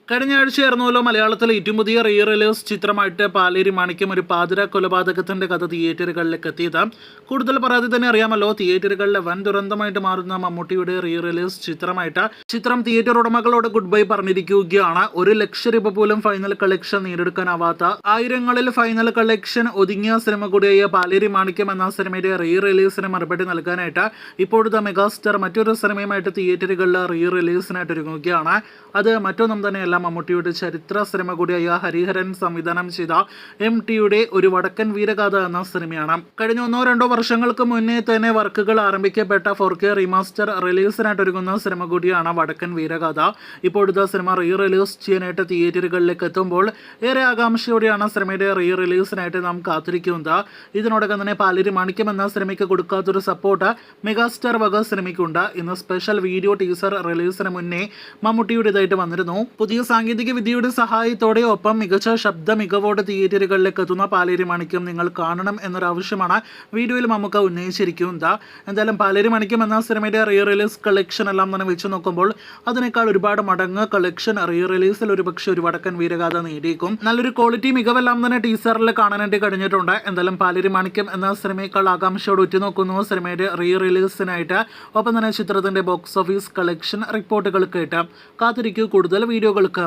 കഴിഞ്ഞ ആഴ്ചയായിരുന്നല്ലോ മലയാളത്തിലെ ഏറ്റവും പുതിയ റീ റിലീസ് ചിത്രമായിട്ട് പാലേരി മാണിക്യം ഒരു പാതിര കൊലപാതകത്തിന്റെ കഥ തിയേറ്ററുകളിലേക്ക് എത്തിയത്. കൂടുതൽ പറയാതെ തന്നെ അറിയാമല്ലോ, തിയേറ്ററുകളിലെ വൻ ദുരന്തമായിട്ട് മാറുന്ന മമ്മൂട്ടിയുടെ റീ റിലീസ് ചിത്രമായിട്ട് ചിത്രം തിയേറ്റർ ഉടമകളോട് ഗുഡ് ബൈ പറഞ്ഞിരിക്കുകയാണ്. 1 ലക്ഷം രൂപ പോലും ഫൈനൽ കളക്ഷൻ നേടിയെടുക്കാനാവാത്ത ആയിരങ്ങളിൽ ഫൈനൽ കളക്ഷൻ ഒതുങ്ങിയ സിനിമ കൂടിയായ പാലേരി മാണിക്യം എന്ന സിനിമയുടെ റീ റിലീസിന് മറുപടി നൽകാനായിട്ട് ഇപ്പോഴത്തെ മെഗാസ്റ്റാർ മറ്റൊരു സിനിമയുമായിട്ട് തിയേറ്ററുകളിൽ റീ റിലീസിനായിട്ട് ഒരുങ്ങുകയാണ്. അത് മറ്റൊന്നും തന്നെയല്ല, മമ്മൂട്ടിയുടെ ചരിത്ര സിനിമ കൂടിയായ ഹരിഹരൻ സംവിധാനം ചെയ്ത MTയുടെ ഒരു വടക്കൻ വീരഗാഥ എന്ന സിനിമയാണ്. കഴിഞ്ഞ 1-2 വർഷങ്ങൾക്ക് മുന്നേ തന്നെ വർക്കുകൾ ആരംഭിക്കപ്പെട്ട 4K റീമാസ്റ്റർ റിലീസിനായിട്ട് ഒരുങ്ങുന്ന സിനിമ കൂടിയാണ് വടക്കൻ വീരഗാഥ. ഇപ്പോഴത്തെ സിനിമ റീ റിലീസ് ചെയ്യാനായിട്ട് തിയേറ്ററുകളിലേക്ക് എത്തുമ്പോൾ ഏറെ ആകാംക്ഷയോടെയാണ് സിനിമയുടെ റീ റിലീസിനായിട്ട് നാം കാത്തിരിക്കുന്നത്. ഇതിനോടകം തന്നെ പാലേരി മാണിക്യം എന്ന സിനിമയ്ക്ക് കൊടുക്കാത്തൊരു സപ്പോർട്ട് മെഗാസ്റ്റാർ വക സിനിമയ്ക്കുണ്ട്. ഇന്ന് സ്പെഷ്യൽ വീഡിയോ ടീസർ റിലീസിന് മുന്നേ മമ്മൂട്ടിയുടേതായിട്ട് വന്നിരുന്നു. പുതിയ സാങ്കേതിക വിദ്യയുടെ സഹായത്തോടെ ഒപ്പം മികച്ച ശബ്ദ മികവോടെ തിയേറ്ററുകളിലേക്ക് എത്തുന്ന പാലേരി മാണിക്യം നിങ്ങൾ കാണണം എന്നൊരാവശ്യമാണ് വീഡിയോയിൽ നമുക്ക് ഉന്നയിച്ചിരിക്കുന്നത്. എന്തായാലും പാലേരി മാണിക്യം എന്ന സിനിമയുടെ റീ റിലീസ് കളക്ഷൻ എല്ലാം തന്നെ വെച്ച് നോക്കുമ്പോൾ അതിനേക്കാൾ ഒരുപാട് മടങ്ങ് കളക്ഷൻ റീ റിലീസിൽ ഒരുപക്ഷെ ഒരു വടക്കൻ വീരഗാഥ നേടിയേക്കും. നല്ലൊരു ക്വാളിറ്റി മികവെല്ലാം തന്നെ ടീസറിൽ കാണാനായിട്ട് കഴിഞ്ഞിട്ടുണ്ട്. എന്തായാലും പാലേരി മാണിക്യം എന്ന സിനിമയേക്കാൾ ആകാംക്ഷയോട് ഉറ്റുനോക്കുന്നു സിനിമയുടെ റീ റിലീസിനായിട്ട്. ഒപ്പം തന്നെ ചിത്രത്തിന്റെ ബോക്സ് ഓഫീസ് കളക്ഷൻ റിപ്പോർട്ടുകൾ കേട്ട് കാത്തിരിക്കൂ കൂടുതൽ വീഡിയോകൾക്ക്.